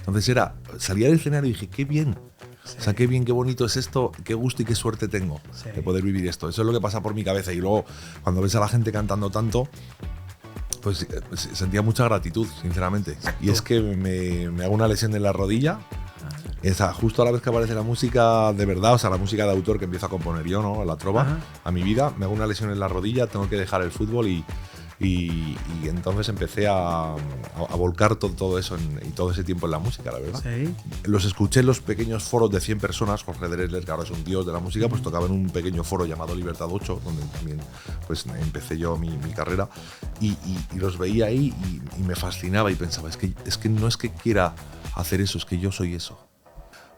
Entonces salía del escenario y dije, qué bien. Sí. O sea, qué bien, qué bonito es esto, qué gusto y qué suerte tengo de poder vivir esto. Eso es lo que pasa por mi cabeza. Y luego, cuando ves a la gente cantando tanto, pues sentía mucha gratitud, sinceramente. Exacto. Y es que me hago una lesión en la rodilla. Justo a la vez que aparece la música de verdad, o sea, la música de autor que empiezo a componer yo, ¿no? La trova, a mi vida, me hago una lesión en la rodilla, tengo que dejar el fútbol y entonces empecé a volcar todo eso y todo ese tiempo en la música, la verdad. Sí. Los escuché en los pequeños foros de 100 personas. Jorge Drexler, que ahora es un dios de la música, pues tocaba en un pequeño foro llamado Libertad 8, donde también pues empecé yo mi carrera, y los veía ahí y me fascinaba y pensaba, es que no es que quiera hacer eso, es que yo soy eso.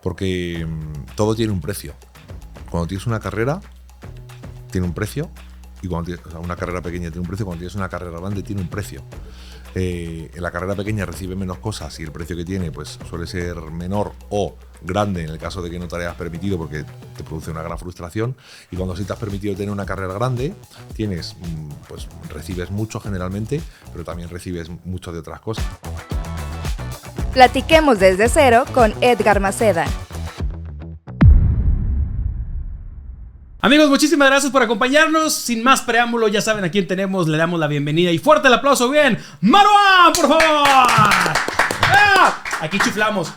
Porque todo tiene un precio. Cuando tienes una carrera, tiene un precio. Y cuando tienes, o sea, una carrera pequeña tiene un precio, cuando tienes una carrera grande tiene un precio. En la carrera pequeña recibe menos cosas y el precio que tiene pues suele ser menor o grande en el caso de que no te hayas permitido, porque te produce una gran frustración. Y cuando sí te has permitido tener una carrera grande, pues recibes mucho generalmente, pero también recibes mucho de otras cosas. Platiquemos desde cero con Edgar Maceda. Amigos, muchísimas gracias por acompañarnos. Sin más preámbulo, ya saben a quién tenemos. Le damos la bienvenida y fuerte el aplauso. Bien, Marwan, por favor. Aquí chiflamos.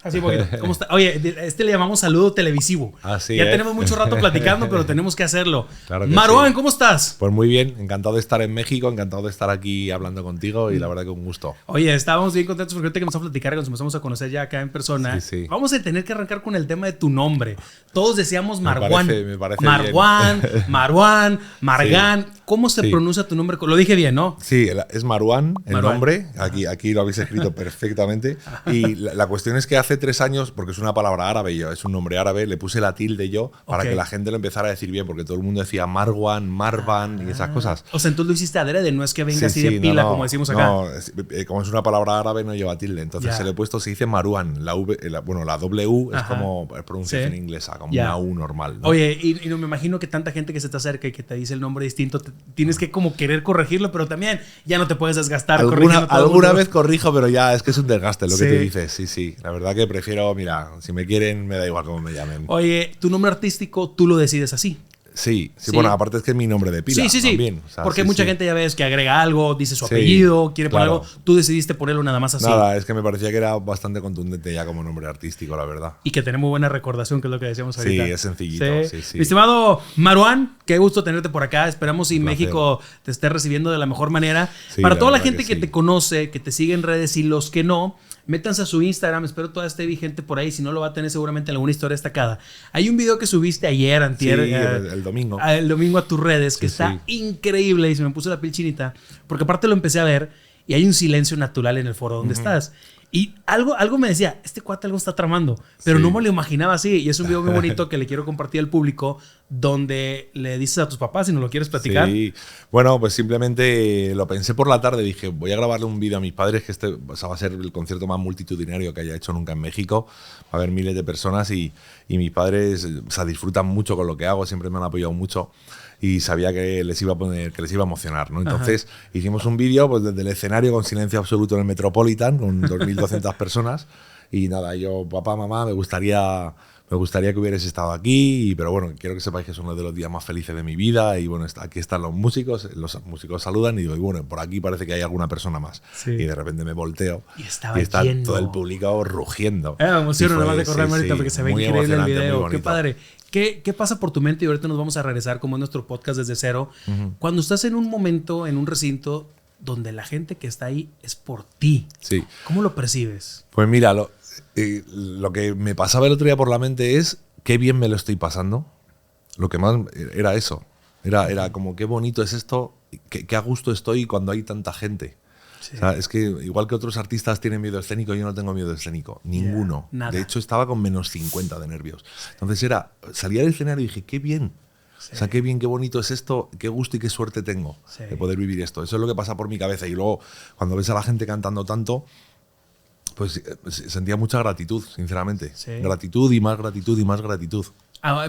Así un poquito. ¿Cómo está? Oye, le llamamos saludo televisivo. Así ya es. Tenemos mucho rato platicando, pero tenemos que hacerlo. Claro que Marwan, sí. ¿Cómo estás? Pues muy bien, encantado de estar en México, encantado de estar aquí hablando contigo y la verdad que un gusto. Oye, estábamos bien contentos porque ahorita que vamos a platicar, que nos empezamos a conocer ya acá en persona, sí. Vamos a tener que arrancar con el tema de tu nombre. Todos decíamos Marwan. Me parece Marwan, bien. Marwan, Margan. Sí. ¿Cómo se pronuncia tu nombre? Lo dije bien, ¿no? Sí, es Marwan, el nombre. Aquí lo habéis escrito perfectamente. Y la cuestión es que hace 3 años, porque es una palabra árabe, es un nombre árabe, le puse la tilde yo para que la gente lo empezara a decir bien, porque todo el mundo decía Marwan, Marvan y esas cosas. O sea, entonces lo hiciste adrede, no es que venga así de pila, como decimos acá. No, como es una palabra árabe, no lleva tilde. Entonces se le he puesto, se dice Marwan. La W es como pronunciación inglesa, como una U normal, ¿no? Oye, y no me imagino que tanta gente que se te acerca y que te dice el nombre distinto, tienes que como querer corregirlo, pero también ya no te puedes desgastar corrigiendo todo. Alguna vez corrijo, pero ya es que es un desgaste lo que te dices. Sí. La verdad que prefiero, mira, si me quieren, me da igual cómo me llamen. Oye, tu nombre artístico, tú lo decides así. Sí, bueno, aparte es que es mi nombre de pila. Sí. También, o sea, porque mucha gente ya ves que agrega algo, dice su apellido, quiere poner algo. Tú decidiste ponerlo nada más así. Nada, es que me parecía que era bastante contundente ya como nombre artístico, la verdad. Y que tenemos buena recordación, que es lo que decíamos ahorita. Sí, es sencillito. Sí. Mi estimado Marwan, qué gusto tenerte por acá. Esperamos y México te esté recibiendo de la mejor manera. Para toda la gente que te conoce, que te sigue en redes y los que no, métanse a su Instagram, espero todavía esté vigente por ahí, si no lo va a tener seguramente en alguna historia destacada. Hay un video que subiste ayer, antier, el domingo. El domingo a tus redes, que está increíble y se me puso la piel chinita, porque aparte lo empecé a ver y hay un silencio natural en el foro donde estás. Y algo me decía, este cuate algo está tramando, pero no me lo imaginaba así. Y es un video muy bonito que le quiero compartir al público, donde le dices a tus papás si no lo quieres platicar. Sí, bueno, pues simplemente lo pensé por la tarde. Dije, voy a grabarle un vídeo a mis padres, que va a ser el concierto más multitudinario que haya hecho nunca en México. Va a haber miles de personas y mis padres disfrutan mucho con lo que hago, siempre me han apoyado mucho. Y sabía que les iba a emocionar, ¿no? Entonces hicimos un vídeo pues, desde el escenario con silencio absoluto en el Metropolitan, con 2.200 personas. Y nada, yo, papá, mamá, me gustaría que hubierais estado aquí, pero bueno, quiero que sepáis que es uno de los días más felices de mi vida. Y bueno, aquí están los músicos saludan y digo, y bueno, por aquí parece que hay alguna persona más. Y de repente me volteo y está todo el público rugiendo. Me emociono nada más de correr ahorita porque se ve increíble el video. Qué padre. ¿Qué pasa por tu mente? Y ahorita nos vamos a regresar como en nuestro podcast desde cero. Cuando estás en un momento, en un recinto, donde la gente que está ahí es por ti. Sí. ¿Cómo lo percibes? Pues mira, lo que me pasaba el otro día por la mente es qué bien me lo estoy pasando. Lo que más era eso. Era como qué bonito es esto, qué a gusto estoy cuando hay tanta gente. O sea, es que igual que otros artistas tienen miedo escénico, yo no tengo miedo escénico. Ninguno. De hecho, estaba con menos 50 de nervios. Entonces salía del escenario y dije, qué bien. O sea, qué bien, qué bonito es esto, qué gusto y qué suerte tengo de poder vivir esto. Eso es lo que pasa por mi cabeza. Y luego, cuando ves a la gente cantando tanto, pues sentía mucha gratitud, sinceramente. Gratitud y más gratitud y más gratitud.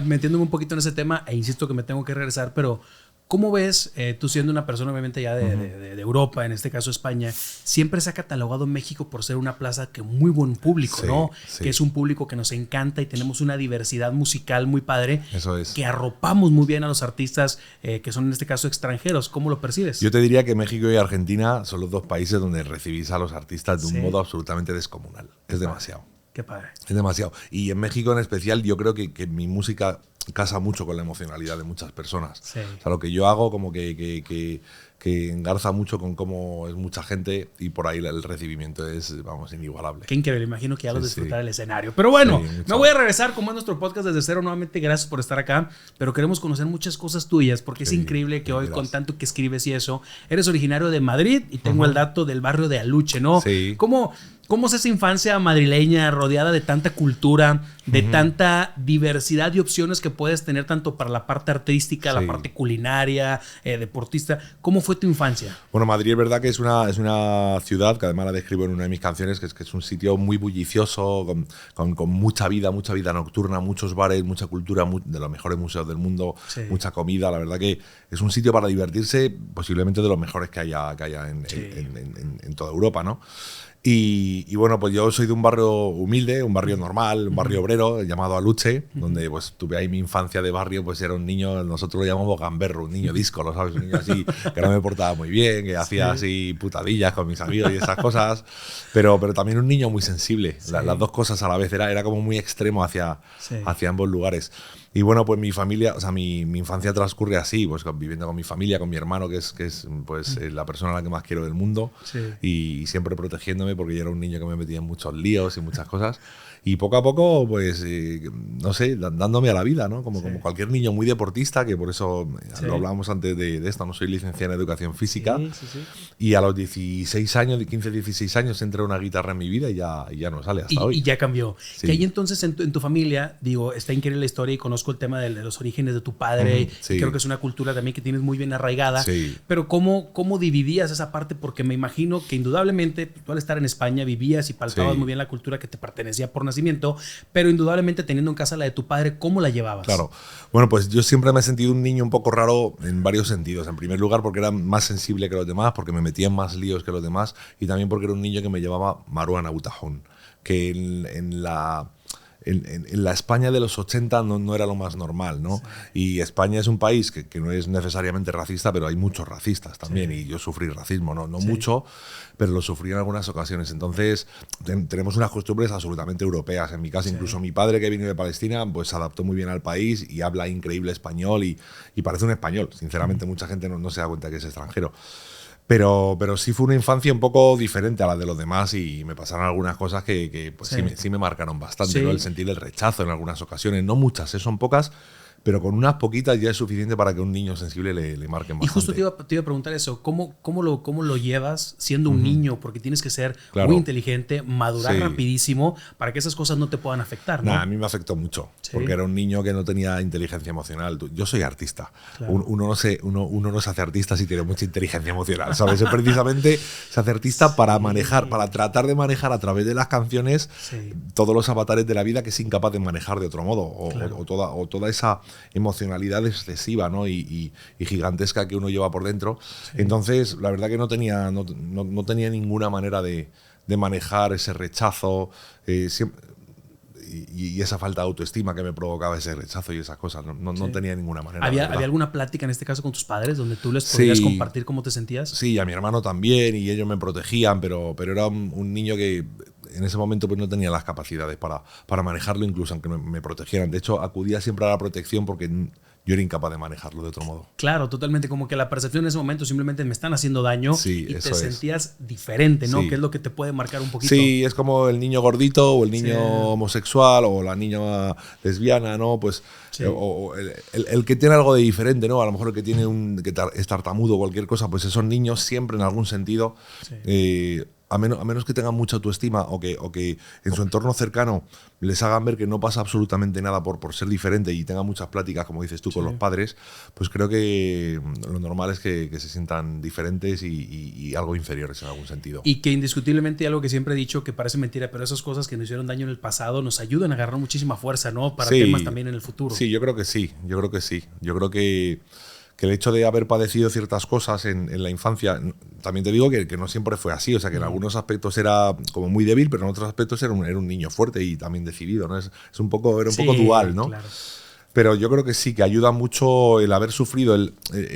Metiéndome un poquito en ese tema, e insisto que me tengo que regresar, pero ¿Cómo ves, tú siendo una persona obviamente ya de Europa, en este caso España, siempre se ha catalogado México por ser una plaza que muy buen público, sí, ¿no? Sí. Que es un público que nos encanta y tenemos una diversidad musical muy padre. Eso es. Que arropamos muy bien a los artistas que son en este caso extranjeros. ¿Cómo lo percibes? Yo te diría que México y Argentina son los dos países donde recibís a los artistas de un modo absolutamente descomunal. Es demasiado. Qué padre. Es demasiado. Y en México en especial yo creo que mi música casa mucho con la emocionalidad de muchas personas. Sí. O sea, lo que yo hago como que engarza mucho con cómo es mucha gente y por ahí el recibimiento es, vamos, inigualable. Qué increíble, imagino que ya lo disfrutar el escenario. Pero bueno, me voy a regresar como es nuestro podcast desde cero. Nuevamente, gracias por estar acá, pero queremos conocer muchas cosas tuyas porque es increíble que hoy con tanto que escribes y eso, eres originario de Madrid y tengo el dato del barrio de Aluche, ¿no? Sí. ¿Cómo es esa infancia madrileña rodeada de tanta cultura, de tanta diversidad de opciones que puedes tener tanto para la parte artística, la parte culinaria, deportista? ¿Cómo fue tu infancia? Bueno, Madrid es verdad que es una ciudad que además la describo en una de mis canciones, que es un sitio muy bullicioso, con mucha vida nocturna, muchos bares, mucha cultura, de los mejores museos del mundo, mucha comida. La verdad que es un sitio para divertirse, posiblemente de los mejores que haya en toda Europa, ¿no? Y bueno, pues yo soy de un barrio humilde, un barrio normal, un barrio obrero llamado Aluche, donde pues tuve ahí mi infancia de barrio, pues era un niño, nosotros lo llamamos gamberro, un niño disco, ¿lo sabes? Un niño así, que no me portaba muy bien, que hacía así putadillas con mis amigos y esas cosas, pero también un niño muy sensible, las dos cosas a la vez, era como muy extremo hacia ambos lugares. Y bueno, pues mi familia, o sea, mi infancia transcurre así, pues viviendo con mi familia, con mi hermano, que es pues la persona a la que más quiero del mundo, y siempre protegiéndome porque yo era un niño que me metía en muchos líos y muchas cosas. Y poco a poco, pues, no sé, dándome a la vida, ¿no? Como cualquier niño muy deportista, que por eso lo hablábamos antes de esto, no soy licenciado en educación física. Y a los 16 años, de 15, 16 años, entré una guitarra en mi vida y ya no sale hasta hoy. Y ya cambió. Que ahí entonces en tu familia, digo, está increíble la historia y conozco el tema de los orígenes de tu padre. Y creo que es una cultura también que tienes muy bien arraigada. Pero ¿cómo dividías esa parte? Porque me imagino que indudablemente tú al estar en España vivías y palpabas muy bien la cultura que te pertenecía por nacimiento, pero indudablemente teniendo en casa la de tu padre, ¿cómo la llevabas? Claro. Bueno, pues yo siempre me he sentido un niño un poco raro en varios sentidos. En primer lugar, porque era más sensible que los demás, porque me metía en más líos que los demás, y también porque era un niño que me llevaba Maruana Butajón, que en la España de los 80 no era lo más normal, ¿no? Y España es un país que no es necesariamente racista, pero hay muchos racistas también, y yo sufrí racismo, no mucho, pero lo sufrí en algunas ocasiones. Entonces tenemos unas costumbres absolutamente europeas. En mi casa, incluso mi padre, que vino de Palestina, pues se adaptó muy bien al país y habla increíble español y parece un español. Sinceramente, mucha gente no se da cuenta que es extranjero. Pero sí fue una infancia un poco diferente a la de los demás y me pasaron algunas cosas que pues sí me marcaron bastante, ¿no? El sentir el rechazo en algunas ocasiones, no muchas, son pocas, pero con unas poquitas ya es suficiente para que a un niño sensible le marquen bastante. Y justo te iba a preguntar eso, ¿cómo lo llevas siendo un niño? Porque tienes que ser muy inteligente, madurar rapidímo para que esas cosas no te puedan afectar, ¿no? A mí me afectó mucho, porque era un niño que no tenía inteligencia emocional. Yo soy artista. Uno no se hace artista si tiene mucha inteligencia emocional, ¿sabes? Precisamente se hace artista para manejar, para tratar de manejar a través de las canciones todos los avatares de la vida que es incapaz de manejar de otro modo, o toda esa emocionalidad excesiva, ¿no? y gigantesca que uno lleva por dentro. Entonces, la verdad que no tenía ninguna manera de manejar ese rechazo y esa falta de autoestima que me provocaba ese rechazo y esas cosas. No tenía ninguna manera. ¿Había alguna plática en este caso con tus padres donde tú les podías compartir cómo te sentías? Sí, a mi hermano también, y ellos me protegían, pero era un niño que en ese momento pues no tenía las capacidades para manejarlo, incluso aunque me protegieran. De hecho, acudía siempre a la protección porque yo era incapaz de manejarlo de otro modo. Claro, totalmente. Como que la percepción en ese momento simplemente me están haciendo daño y te sentías diferente, ¿no? Que es lo que te puede marcar un poquito. Sí, es como el niño gordito o el niño homosexual o la niña lesbiana, ¿no? Pues o el que tiene algo de diferente, ¿no? A lo mejor el que tiene que es tartamudo o cualquier cosa, pues esos niños siempre en algún sentido a menos que tengan mucha autoestima o que en su entorno cercano les hagan ver que no pasa absolutamente nada por ser diferente y tengan muchas pláticas, como dices tú, con los padres, pues creo que lo normal es que se sientan diferentes y algo inferiores en algún sentido. Y que indiscutiblemente algo que siempre he dicho, que parece mentira, pero esas cosas que nos hicieron daño en el pasado nos ayudan a agarrar muchísima fuerza, ¿no? Para temas también en el futuro. Sí, yo creo que sí. Yo creo que que el hecho de haber padecido ciertas cosas en la infancia, también te digo que no siempre fue así, o sea que en algunos aspectos era como muy débil, pero en otros aspectos era un niño fuerte y también decidido, ¿no? Era un poco dual, ¿no? Claro. Pero yo creo que sí, que ayuda mucho el haber sufrido.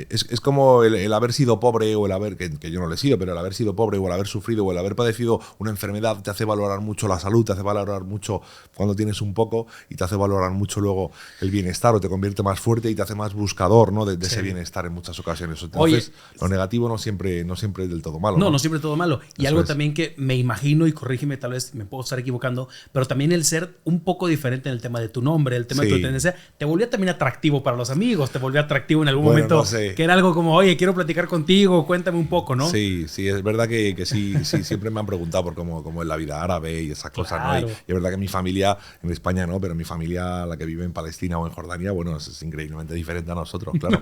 Es como el haber sido pobre o el haber, que yo no lo he sido, pero el haber sido pobre o el haber sufrido o el haber padecido una enfermedad te hace valorar mucho la salud, te hace valorar mucho cuando tienes un poco y te hace valorar mucho luego el bienestar o te convierte más fuerte y te hace más buscador, ¿no? de ese bienestar en muchas ocasiones. Entonces, lo negativo no siempre es del todo malo. No siempre es todo malo. Y algo también que me imagino, y corrígeme, tal vez me puedo estar equivocando, pero también el ser un poco diferente en el tema de tu nombre, el tema de tu tendencia, te volvía también atractivo para los amigos, te volvía atractivo en algún momento, no sé, que era algo como, oye, quiero platicar contigo, cuéntame un poco, ¿no? Sí, es verdad que sí, siempre me han preguntado por cómo es la vida árabe y esas cosas, ¿no? Y es verdad que mi familia, en España no, pero mi familia, la que vive en Palestina o en Jordania, bueno, es increíblemente diferente a nosotros, claro.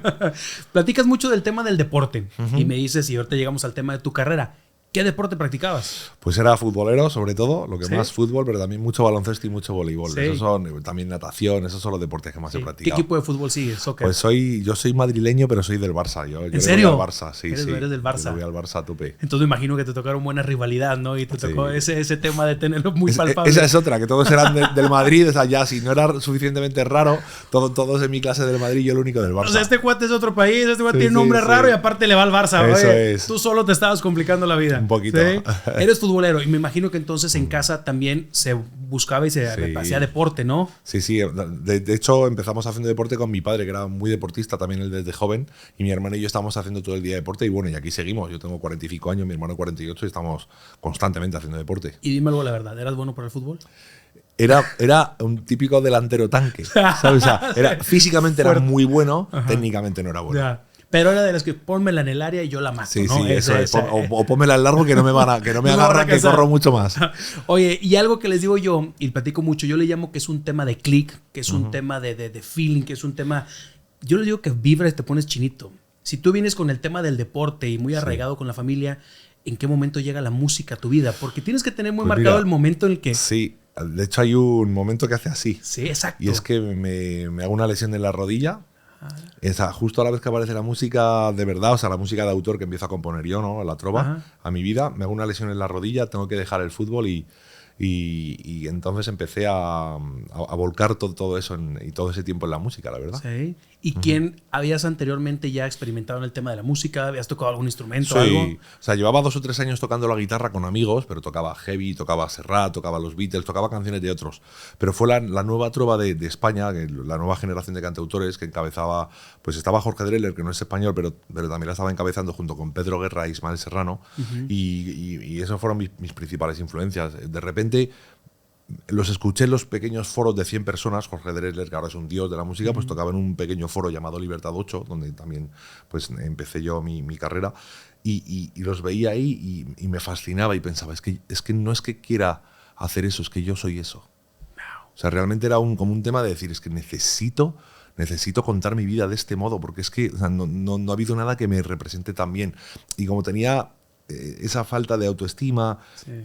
Platicas mucho del tema del deporte y me dices, y ahorita llegamos al tema de tu carrera. ¿Qué deporte practicabas? Pues era futbolero, sobre todo, lo que más fútbol, pero también mucho baloncesto y mucho voleibol. Sí. Esos son también natación, esos son los deportes que más he practicado. ¿Qué equipo de fútbol sigues? Soccer. Pues yo soy madrileño, pero soy del Barça. ¿En serio? Yo voy al Barça, sí. ¿Eres del Barça? Yo voy al Barça a tope. Entonces me imagino que te tocaron buena rivalidad, ¿no? Y te tocó ese tema de tenerlo muy palpable. Esa es otra, que todos eran del Madrid, o sea, ya si no era suficientemente raro, todos en mi clase del Madrid, yo el único del Barça. O sea, este cuate es de otro país, este cuate tiene un nombre raro y aparte le va al Barça. Eso es. Tú solo te estabas complicando la vida. Un poquito. ¿Sí? Eres futbolero y me imagino que entonces en casa también se buscaba y se hacía deporte, ¿no? Sí. De hecho, empezamos haciendo deporte con mi padre, que era muy deportista también él desde joven, y mi hermano y yo estábamos haciendo todo el día deporte y bueno, y aquí seguimos. Yo tengo 45 años, mi hermano 48 y estamos constantemente haciendo deporte. Y dime algo la verdad, ¿eras bueno para el fútbol? Era un típico delantero tanque, ¿sabes? O sea, físicamente era muy bueno, técnicamente no era bueno. Ya. Pero era de las que pónmela en el área y yo la mato, ¿no? Sí, eso es. O pónmela al largo que no me agarran, que corro mucho más. Oye, y algo que les digo yo, y platico mucho, yo le llamo que es un tema de click, que es un tema de feeling, que es un tema... Yo les digo que vibras y te pones chinito. Si tú vienes con el tema del deporte y muy arraigado con la familia, ¿en qué momento llega la música a tu vida? Porque tienes que tener muy marcado el momento en el que... Sí, de hecho hay un momento que hace así. Sí, exacto. Y es que me hago una lesión en la rodilla. Justo a la vez que aparece la música de verdad, o sea, la música de autor que empiezo a componer yo, ¿no? La trova, a mi vida, me hago una lesión en la rodilla, tengo que dejar el fútbol y entonces empecé a volcar todo eso y todo ese tiempo en la música, la verdad. Sí. ¿Y quién habías anteriormente ya experimentado en el tema de la música? ¿Habías tocado algún instrumento o algo? O sea, llevaba 2 o 3 años tocando la guitarra con amigos, pero tocaba heavy, tocaba Serrat, tocaba los Beatles, tocaba canciones de otros. Pero fue la nueva trova de España, la nueva generación de cantautores que encabezaba, pues estaba Jorge Drexler, que no es español, pero también la estaba encabezando junto con Pedro Guerra e Ismael Serrano, y esos fueron mis principales influencias. De repente los escuché en los pequeños foros de 100 personas. Jorge Drexler, que ahora es un dios de la música, pues tocaba en un pequeño foro llamado Libertad 8, donde también pues empecé yo mi carrera, y los veía ahí y me fascinaba y pensaba, es que no es que quiera hacer eso, es que yo soy eso. O sea, realmente era como un tema de decir, es que necesito contar mi vida de este modo, porque es que, o sea, no ha habido nada que me represente tan bien. Y como tenía esa falta de autoestima,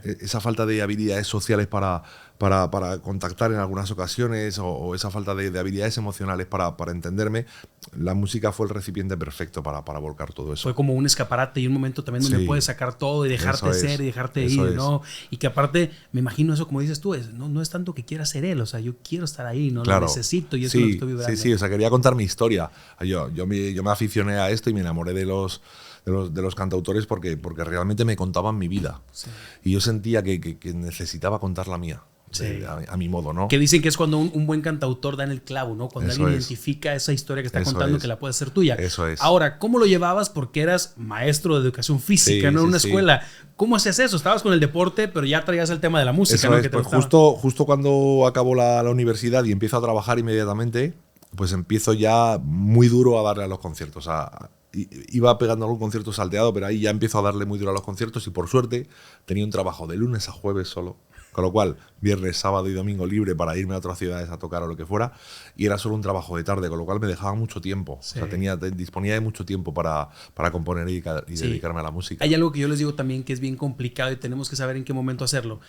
esa falta de habilidades sociales para contactar en algunas ocasiones, o esa falta de habilidades emocionales para entenderme, la música fue el recipiente perfecto para volcar todo eso. Fue como un escaparate y un momento también donde puedes sacar todo y dejarte ser y dejarte ir, ¿no? Y que aparte, me imagino eso, como dices tú, no es tanto que quiera ser él, o sea, yo quiero estar ahí, ¿no? Claro. Lo necesito y eso es lo que estoy vibrando. Sí, o sea, quería contar mi historia. Yo me aficioné a esto y me enamoré de los cantautores porque realmente me contaban mi vida. Sí. Y yo sentía que necesitaba contar la mía. A mi modo, ¿no? Que dicen que es cuando un buen cantautor da en el clavo, ¿no? Cuando alguien identifica esa historia que está contando que la puede hacer tuya. Eso es. Ahora, ¿cómo lo llevabas? Porque eras maestro de educación física, ¿no? En una escuela. ¿Cómo hacías eso? Estabas con el deporte, pero ya traías el tema de la música, eso ¿no? Es, pues justo cuando acabo la universidad y empiezo a trabajar inmediatamente, pues empiezo ya muy duro a darle a los conciertos. Iba pegando algún concierto salteado, pero ahí ya empiezo a darle muy duro a los conciertos y por suerte tenía un trabajo de lunes a jueves solo. Con lo cual, viernes, sábado y domingo libre para irme a otras ciudades a tocar o lo que fuera, y era solo un trabajo de tarde, con lo cual me dejaba mucho tiempo. Sí. O sea, disponía de mucho tiempo para componer y dedicarme a la música. Hay algo que yo les digo también que es bien complicado y tenemos que saber en qué momento hacerlo.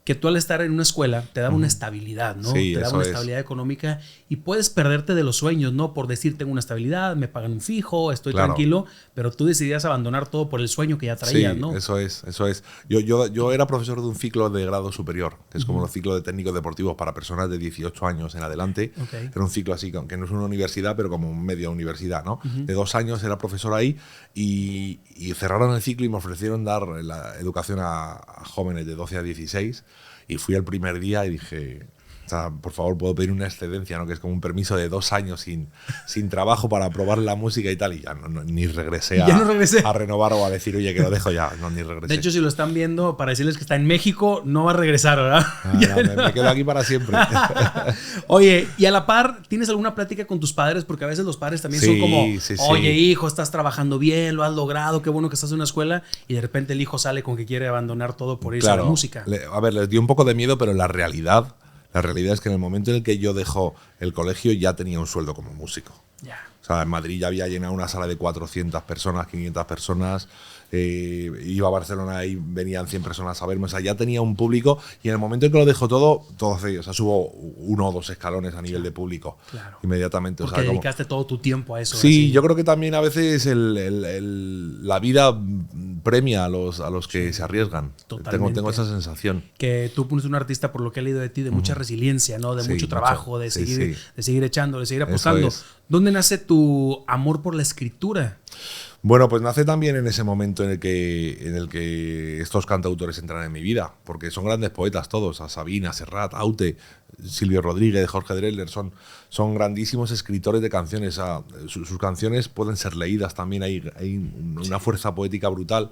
que tú al estar en una escuela te da una estabilidad, ¿no? Sí, te da una estabilidad económica y puedes perderte de los sueños, ¿no? Por decir, tengo una estabilidad, me pagan un fijo, estoy tranquilo, pero tú decidías abandonar todo por el sueño que ya traías, ¿no? Eso es. Yo era profesor de un ciclo de grado superior, que es como los ciclos de técnicos deportivos para personas de 18 años en adelante. Era un ciclo así, que no es una universidad, pero como media universidad, ¿no? De 2 años era profesor ahí y cerraron el ciclo y me ofrecieron dar la educación a jóvenes de 12 a 16. Y fui el primer día y dije, o sea, por favor, puedo pedir una excedencia, ¿no? Que es como un permiso de 2 años sin trabajo para probar la música y tal. Y ya ni regresé a renovar o a decir, oye, que lo dejo ya. No, ni regresé. De hecho, si lo están viendo, para decirles que está en México, no va a regresar, ¿verdad? Me quedo aquí para siempre. Oye, y a la par, ¿tienes alguna plática con tus padres? Porque a veces los padres también son como, oye, hijo, estás trabajando bien, lo has logrado, qué bueno que estás en una escuela. Y de repente el hijo sale con que quiere abandonar todo por irse a la música. A ver, les dio un poco de miedo, pero la realidad es que en el momento en el que yo dejo el colegio ya tenía un sueldo como músico. O sea, en Madrid ya había llenado una sala de 400 personas, 500 personas. Iba a Barcelona y venían 100 personas a verme. O sea, ya tenía un público y en el momento en que lo dejo todo o sea, subo 1 o 2 escalones a nivel de público. Inmediatamente. Porque dedicaste todo tu tiempo a eso. Sí, así. Yo creo que también a veces la vida premia a los que se arriesgan. Tengo esa sensación. Que tú pones un artista, por lo que he leído de ti, de mucha resiliencia, ¿no? De mucho trabajo, de seguir echando, de seguir apostando. ¿Dónde nace tu amor por la escritura? Bueno, pues nace también en ese momento en el que estos cantautores entran en mi vida, porque son grandes poetas todos, a Sabina, Serrat, Aute, Silvio Rodríguez, Jorge Drexler, son grandísimos escritores de canciones. Sus canciones pueden ser leídas también, hay una fuerza poética brutal.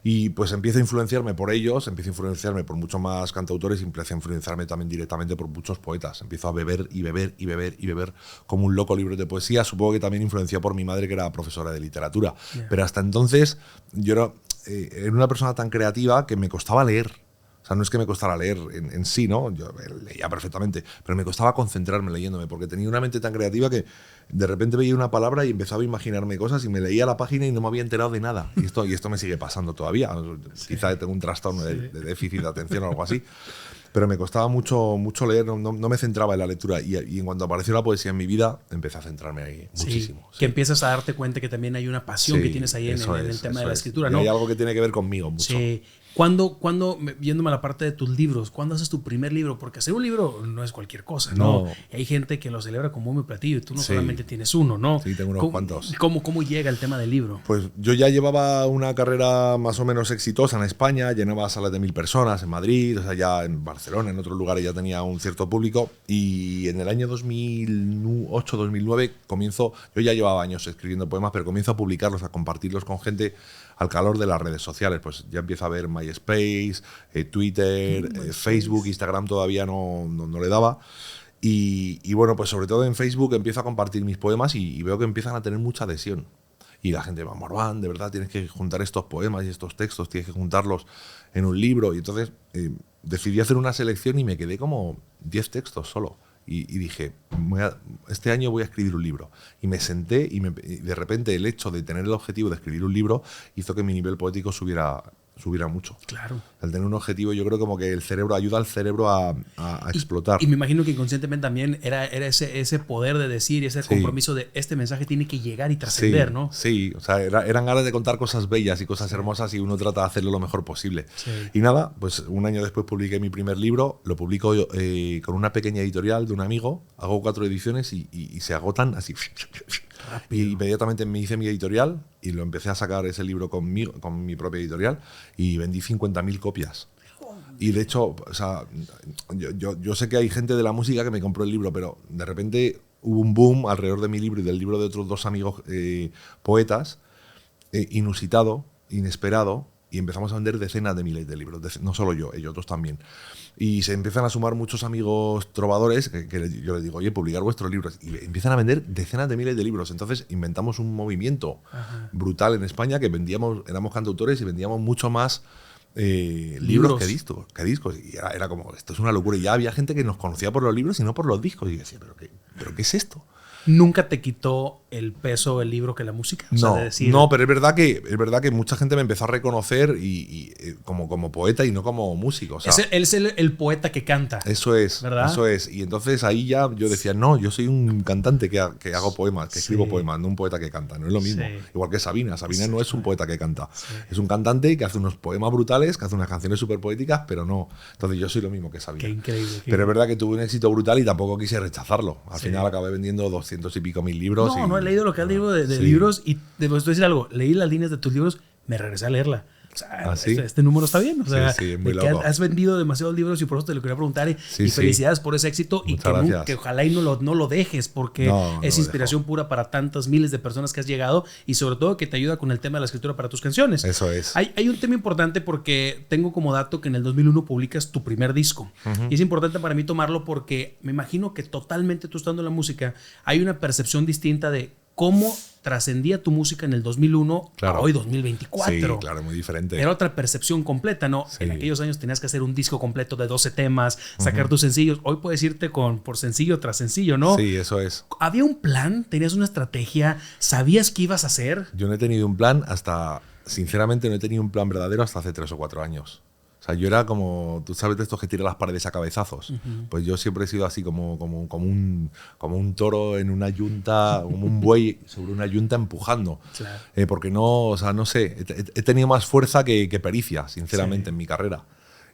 Y pues empiezo a influenciarme por ellos, empiezo a influenciarme por muchos más cantautores y empiezo a influenciarme también directamente por muchos poetas. Empiezo a beber y beber y beber y beber como un loco libros de poesía. Supongo que también influenciado por mi madre, que era profesora de literatura. Pero hasta entonces yo era una persona tan creativa que me costaba leer. O sea, no es que me costara leer en sí, ¿no? Yo leía perfectamente, pero me costaba concentrarme leyéndome porque tenía una mente tan creativa que de repente veía una palabra y empezaba a imaginarme cosas y me leía la página y no me había enterado de nada. Y esto me sigue pasando todavía. Quizá tengo un trastorno de déficit de atención o algo así. Pero me costaba mucho leer, no me centraba en la lectura. Y en cuanto apareció la poesía en mi vida, empecé a centrarme ahí muchísimo. Que empiezas a darte cuenta que también hay una pasión que tienes ahí en el tema de la escritura, ¿no? Y hay algo que tiene que ver conmigo mucho. Sí. ¿Cuándo, viéndome a la parte de tus libros, cuándo haces tu primer libro? Porque hacer un libro no es cualquier cosa, ¿no? Y hay gente que lo celebra como un platillo y tú no solamente tienes uno, ¿no? Sí, tengo unos cuantos. ¿Cómo llega el tema del libro? Pues yo ya llevaba una carrera más o menos exitosa en España, llenaba salas de 1000 personas en Madrid, o sea, ya en Barcelona, en otros lugares ya tenía un cierto público y en el año 2008-2009 yo ya llevaba años escribiendo poemas, pero comienzo a publicarlos, a compartirlos con gente al calor de las redes sociales. Pues ya empiezo a ver MySpace, Twitter, Facebook, Instagram todavía no le daba. Y bueno, pues sobre todo en Facebook empiezo a compartir mis poemas y veo que empiezan a tener mucha adhesión. Y la gente va, Morvan, de verdad tienes que juntar estos poemas y estos textos, tienes que juntarlos en un libro. Y entonces decidí hacer una selección y me quedé como 10 textos solo. Y dije, este año voy a escribir un libro. Y me senté y de repente el hecho de tener el objetivo de escribir un libro hizo que mi nivel poético subiera mucho. Claro. Al tener un objetivo, yo creo como que el cerebro ayuda al cerebro a explotar. Y me imagino que inconscientemente también era ese poder de decir y ese compromiso de este mensaje tiene que llegar y trascender, ¿no? Sí, o sea, eran ganas de contar cosas bellas y cosas hermosas y uno trata de hacerlo lo mejor posible. Y nada, pues un año después publiqué mi primer libro, lo publico con una pequeña editorial de un amigo, hago 4 ediciones y se agotan así. Rápido. Y inmediatamente me hice mi editorial y lo empecé a sacar ese libro con mi propia editorial y vendí 50.000 copias. Y de hecho, o sea, yo sé que hay gente de la música que me compró el libro, pero de repente hubo un boom alrededor de mi libro y del libro de otros 2 amigos poetas, inusitado, inesperado, y empezamos a vender decenas de miles de libros, no solo yo, ellos otros también. Y se empiezan a sumar muchos amigos trovadores que yo les digo, oye, publicar vuestros libros. Y empiezan a vender decenas de miles de libros. Entonces inventamos un movimiento brutal en España que éramos cantautores y vendíamos mucho más libros que discos. Y era como, esto es una locura. Y ya había gente que nos conocía por los libros y no por los discos. Y yo decía, ¿pero qué es esto? ¿Nunca te quitó el peso el libro que la música? O sea, No, de decir, no, pero es verdad que mucha gente me empezó a reconocer como poeta y no como músico. O sea, él es el poeta que canta. Eso es, ¿verdad? eso es. Y entonces ahí ya yo decía, no, yo soy un cantante que hago poemas, que escribo poemas, no un poeta que canta. No es lo mismo. Sí. Igual que Sabina. Sabina no es un poeta que canta. Es un cantante que hace unos poemas brutales, que hace unas canciones súper poéticas, pero no. Entonces yo soy lo mismo que Sabina. Qué increíble. Pero es verdad que tuve un éxito brutal y tampoco quise rechazarlo. Al final acabé vendiendo 200 y pico mil libros. No he leído lo que has leído de libros y debo decir algo. Leí las líneas de tus libros, me regresé a leerla. O sea, este número está bien. O sea, sí, muy de que loco. has vendido demasiados libros y por eso te lo quería preguntar. Y felicidades por ese éxito. Muchas y gracias. que ojalá y no lo dejes, porque es inspiración pura para tantas miles de personas que has llegado y sobre todo que te ayuda con el tema de la escritura para tus canciones. Eso es. Hay un tema importante porque tengo como dato que en el 2001 publicas tu primer disco. Y es importante para mí tomarlo porque me imagino que totalmente tú estando en la música hay una percepción distinta de cómo trascendía tu música en el 2001 a hoy 2024. Sí, claro, muy diferente. Era otra percepción completa, ¿no? Sí. En aquellos años tenías que hacer un disco completo de 12 temas, sacar tus sencillos. Hoy puedes irte por sencillo tras sencillo, ¿no? Sí, eso es. ¿Había un plan? ¿Tenías una estrategia? ¿Sabías qué ibas a hacer? Yo no he tenido un plan sinceramente no he tenido un plan verdadero hasta hace 3 o 4 años. O sea, yo era como, tú sabes de estos que tiran las paredes a cabezazos. Pues yo siempre he sido así como un toro en una yunta, como un buey sobre una yunta empujando. Claro. Porque no, o sea, no sé, he tenido más fuerza que pericia, sinceramente, en mi carrera.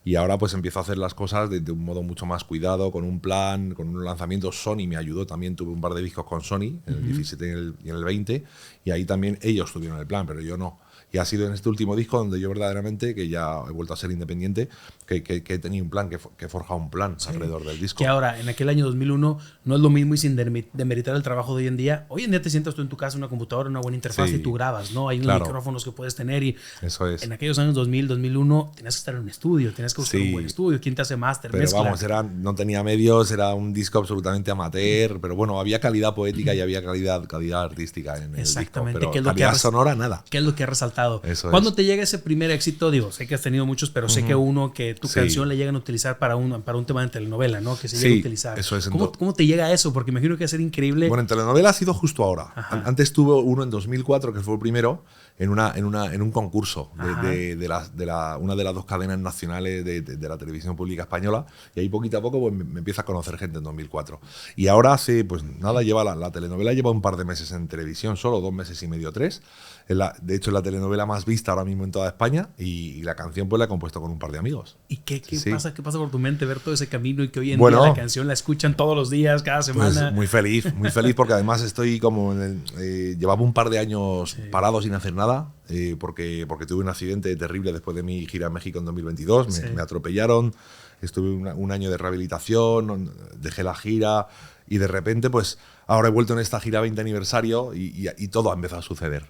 Y ahora pues empiezo a hacer las cosas de un modo mucho más cuidado, con un plan, con un lanzamiento. Sony me ayudó también, tuve un par de discos con Sony, en el 17 y en el 20, y ahí también ellos tuvieron el plan, pero yo no. Y ha sido en este último disco donde yo verdaderamente, que ya he vuelto a ser independiente, que he tenido un plan, que he forjado un plan alrededor del disco. Que ahora, en aquel año 2001, no es lo mismo y sin demeritar el trabajo de hoy en día. Hoy en día te sientas tú en tu casa, una computadora, una buena interfaz y tú grabas, ¿no? Hay unos micrófonos que puedes tener y eso es. En aquellos años 2000, 2001, tenías que estar en un estudio, tenías que buscar un buen estudio. ¿Quién te hace máster? Pero mezcla? vamos, no tenía medios, era un disco absolutamente amateur, pero bueno, había calidad poética y había calidad artística en el disco. Pero calidad sonora, nada. ¿Qué es lo que ha resaltado? Eso es. ¿Cuándo te llega ese primer éxito? Digo, sé que has tenido muchos, pero sé que uno que tu canción le llegan a utilizar para un tema de telenovela, ¿no? Que se llega a utilizar. Eso es. ¿Cómo te llega eso? Porque imagino que va a ser increíble. Bueno, en telenovela ha sido justo ahora. Antes tuve uno en 2004, que fue el primero, en un concurso de una de las 2 cadenas nacionales de la televisión pública española. Y ahí poquito a poco pues, me empieza a conocer gente en 2004. Y ahora hace, pues nada, la telenovela lleva un par de meses en televisión, solo 2 meses y medio, 3. De hecho, es la telenovela más vista ahora mismo en toda España y la canción pues la he compuesto con un par de amigos. ¿Y qué pasa por tu mente ver todo ese camino y que hoy en día la canción la escuchan todos los días, cada semana? Pues muy feliz porque además estoy como llevaba un par de años parado sin hacer nada porque tuve un accidente terrible después de mi gira a México en 2022, me atropellaron, estuve un año de rehabilitación, dejé la gira y de repente pues ahora he vuelto en esta gira 20 aniversario y todo ha empezado a suceder.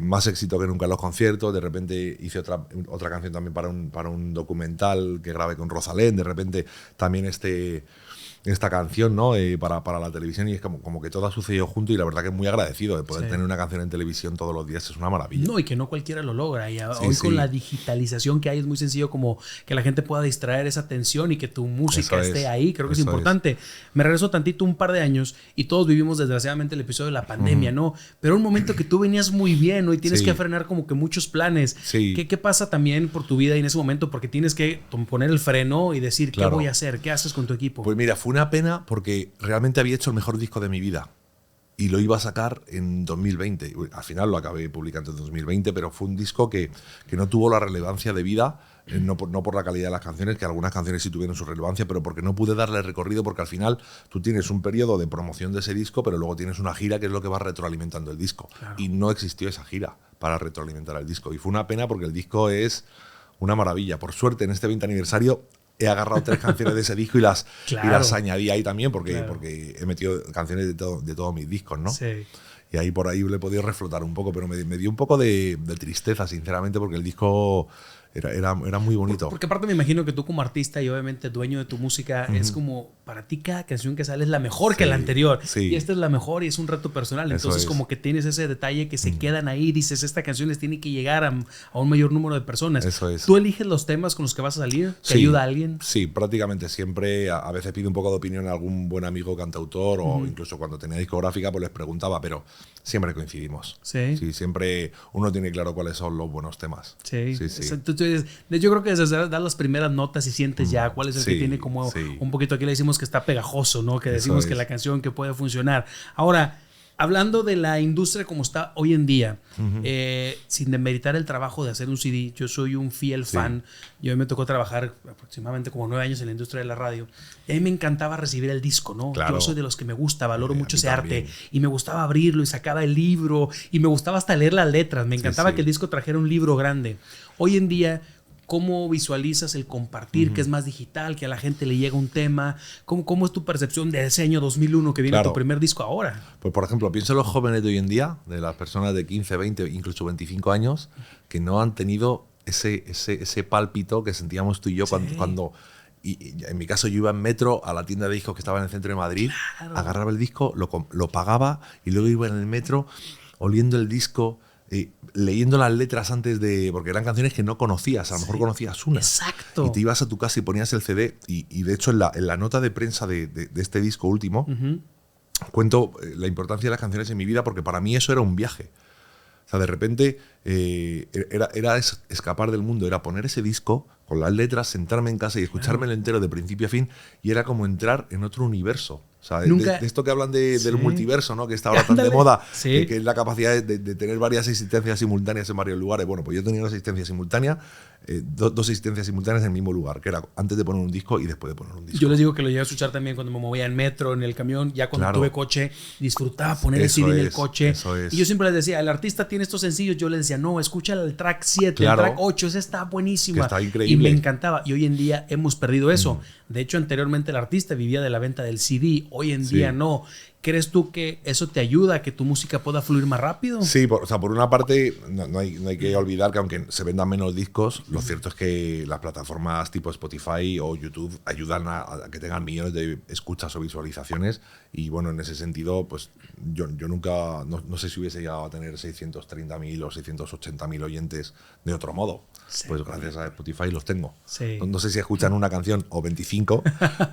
Más éxito que nunca en los conciertos. De repente hice otra canción también para un documental que grabé con Rosalén. De repente también esta canción, ¿no? Para la televisión, y es como que todo ha sucedido junto y la verdad que es muy agradecido de poder tener una canción en televisión todos los días. Es una maravilla. No, y que no cualquiera lo logra. Y hoy con la digitalización que hay es muy sencillo como que la gente pueda distraer esa atención y que tu música esté ahí. Creo que es importante. Me regreso tantito un par de años y todos vivimos desgraciadamente el episodio de la pandemia, ¿no? Pero un momento que tú venías muy bien, ¿no? Y tienes que frenar como que muchos planes. ¿Qué pasa también por tu vida y en ese momento? Porque tienes que poner el freno y decir, ¿qué voy a hacer? ¿Qué haces con tu equipo? Pues mira, fue una pena porque realmente había hecho el mejor disco de mi vida y lo iba a sacar en 2020. Al final lo acabé publicando en 2020, pero fue un disco que no tuvo la relevancia de vida, no por la calidad de las canciones, que algunas canciones sí tuvieron su relevancia, pero porque no pude darle recorrido, porque al final tú tienes un periodo de promoción de ese disco, pero luego tienes una gira que es lo que va retroalimentando el disco. Y no existió esa gira para retroalimentar el disco. Y fue una pena porque el disco es una maravilla. Por suerte, en este 20 aniversario he agarrado 3 canciones de ese disco y las añadí ahí también porque he metido canciones de todos mis discos, ¿no? Sí. Y ahí por ahí le he podido reflotar un poco, pero me dio un poco de tristeza, sinceramente, porque el disco era muy bonito. Porque aparte me imagino que tú como artista y obviamente dueño de tu música es como para ti cada canción que sale es la mejor que la anterior. Y esta es la mejor y es un reto personal. Entonces como que tienes ese detalle que se quedan ahí. Dices, esta canción les tiene que llegar a un mayor número de personas. Eso es. ¿Tú eliges los temas con los que vas a salir? ¿Te ayuda a alguien? Sí, prácticamente siempre. A veces pido un poco de opinión a algún buen amigo cantautor o incluso cuando tenía discográfica pues les preguntaba, pero siempre coincidimos. Sí, siempre uno tiene claro cuáles son los buenos temas. Sí. Entonces, yo creo que desde dar las primeras notas y sientes ya cuál es el que tiene como un poquito, aquí le decimos que está pegajoso, ¿no? Que decimos que la canción que puede funcionar. Ahora, hablando de la industria como está hoy en día, sin demeritar el trabajo de hacer un CD, yo soy un fiel fan. Yo me tocó trabajar aproximadamente como 9 años en la industria de la radio. Y a mí me encantaba recibir el disco, ¿no? Claro. Yo soy de los que me gusta, valoro mucho ese arte. Y me gustaba abrirlo y sacaba el libro. Y me gustaba hasta leer las letras. Me encantaba que el disco trajera un libro grande. Hoy en día, ¿cómo visualizas el compartir, que es más digital, que a la gente le llega un tema? ¿Cómo es tu percepción de ese año 2001 que viene tu primer disco ahora? Pues, por ejemplo, pienso en los jóvenes de hoy en día, de las personas de 15, 20, incluso 25 años, que no han tenido ese pálpito que sentíamos tú y yo cuando y en mi caso yo iba en metro a la tienda de discos que estaba en el centro de Madrid, agarraba el disco, lo pagaba y luego iba en el metro oliendo el disco, leyendo las letras antes de... Porque eran canciones que no conocías, a lo mejor conocías una. Exacto. Y te ibas a tu casa y ponías el CD. Y de hecho en la nota de prensa de este disco último cuento la importancia de las canciones en mi vida, porque para mí eso era un viaje. O sea, de repente era escapar del mundo, era poner ese disco con las letras, sentarme en casa y escuchármelo entero de principio a fin, y era como entrar en otro universo. O sea, de esto que hablan del multiverso, ¿no? Que está ahora tan de moda, que es la capacidad de tener varias existencias simultáneas en varios lugares. Bueno, pues yo tenía una existencia simultánea, dos existencias simultáneas en el mismo lugar, que era antes de poner un disco y después de poner un disco. Yo les digo que lo llegué a escuchar también cuando me movía en metro, en el camión, ya cuando tuve coche, disfrutaba poner el CD en el coche. Y yo siempre les decía, el artista tiene estos sencillos, yo les decía, no, escucha el track 7, el track 8, ese está buenísima. Que está increíble. Y me encantaba. Y hoy en día hemos perdido eso. De hecho, anteriormente el artista vivía de la venta del CD, hoy en día no. ¿Crees tú que eso te ayuda a que tu música pueda fluir más rápido? Sí, por una parte, no hay que olvidar que aunque se vendan menos discos, lo cierto es que las plataformas tipo Spotify o YouTube ayudan a que tengan millones de escuchas o visualizaciones. Y bueno, en ese sentido, pues yo nunca, no sé si hubiese llegado a tener 630.000 o 680.000 oyentes de otro modo. Pues gracias a Spotify los tengo. No sé si escuchan una canción o 25,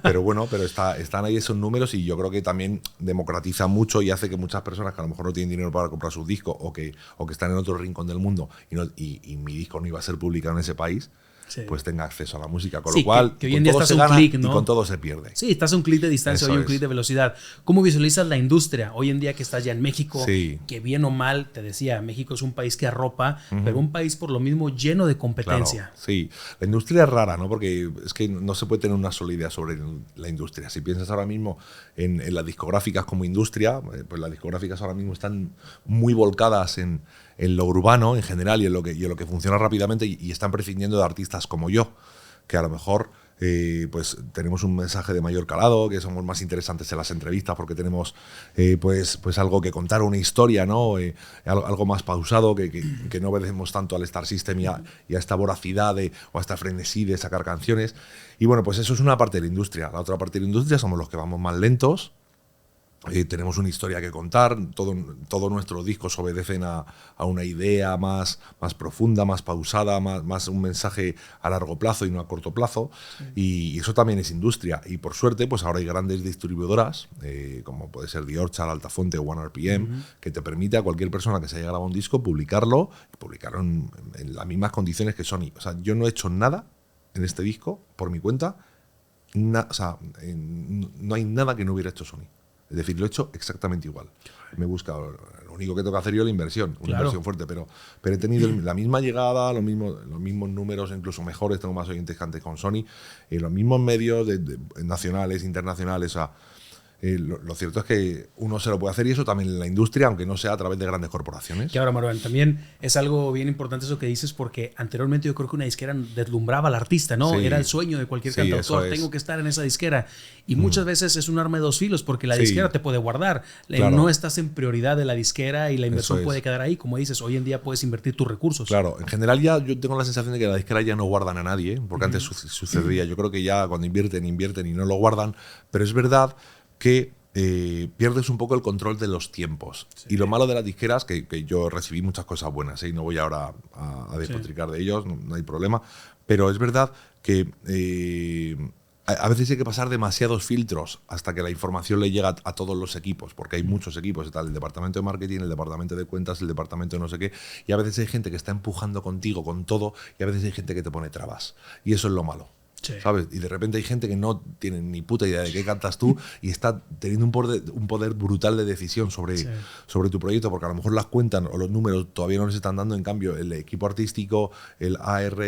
pero bueno, están ahí esos números, y yo creo que también democratiza mucho y hace que muchas personas que a lo mejor no tienen dinero para comprar sus discos o que están en otro rincón del mundo y mi disco no iba a ser publicado en ese país, pues tenga acceso a la música, con lo cual que hoy en día estás a un clic, ¿no? Y con todo se pierde. Sí, estás a un clic de distancia y un clic de velocidad. ¿Cómo visualizas la industria hoy en día que estás ya en México? Que bien o mal, te decía, México es un país que arropa, pero un país por lo mismo lleno de competencia. Claro, sí, la industria es rara, ¿no? Porque es que no se puede tener una sola idea sobre la industria. Si piensas ahora mismo en las discográficas como industria, pues las discográficas ahora mismo están muy volcadas en lo urbano en general y en lo que funciona rápidamente, y están prescindiendo de artistas como yo, que a lo mejor pues tenemos un mensaje de mayor calado, que somos más interesantes en las entrevistas porque tenemos pues algo que contar, una historia, ¿no? Algo más pausado, que no obedecemos tanto al Star System y a esta voracidad o a esta frenesí de sacar canciones. Y bueno, pues eso es una parte de la industria. La otra parte de la industria somos los que vamos más lentos. Tenemos una historia que contar, todos nuestros discos obedecen a una idea más profunda, más pausada, más un mensaje a largo plazo y no a corto plazo, y eso también es industria. Y por suerte, pues ahora hay grandes distribuidoras, como puede ser The Orchard, Altafonte o 1RPM, que te permite a cualquier persona que se haya grabado un disco publicarlo en las mismas condiciones que Sony. O sea, yo no he hecho nada en este disco por mi cuenta, no hay nada que no hubiera hecho Sony. Es decir, lo he hecho exactamente igual. Me he buscado, lo único que tengo que hacer yo es la inversión, una inversión fuerte, pero he tenido la misma llegada, los mismos números, incluso mejores, tengo más oyentes que antes con Sony, los mismos medios nacionales, internacionales. O sea, lo cierto es que uno se lo puede hacer y eso también en la industria, aunque no sea a través de grandes corporaciones. Y ahora, Manuel, también es algo bien importante eso que dices, porque anteriormente yo creo que una disquera deslumbraba al artista, ¿no? Sí. Era el sueño de cualquier cantautor, tengo que estar en esa disquera. Y muchas veces es un arma de dos filos, porque la disquera te puede guardar. Claro. No estás en prioridad de la disquera y la inversión puede quedar ahí. Como dices, hoy en día puedes invertir tus recursos. Claro, en general ya yo tengo la sensación de que la disquera ya no guardan a nadie, porque antes sucedía. Yo creo que ya cuando invierten y no lo guardan, pero es verdad que pierdes un poco el control de los tiempos. Y lo malo de las disqueras, que yo recibí muchas cosas buenas, y no voy ahora a despotricar de ellos, no hay problema, pero es verdad que a veces hay que pasar demasiados filtros hasta que la información le llega a todos los equipos, porque hay muchos equipos, está el departamento de marketing, el departamento de cuentas, el departamento de no sé qué, y a veces hay gente que está empujando contigo con todo, y a veces hay gente que te pone trabas. Y eso es lo malo. Sí. ¿Sabes? Y de repente hay gente que no tiene ni puta idea de qué cantas tú y está teniendo un poder brutal de decisión sobre tu proyecto, porque a lo mejor las cuentas o los números todavía no les están dando. En cambio, el equipo artístico, el AR,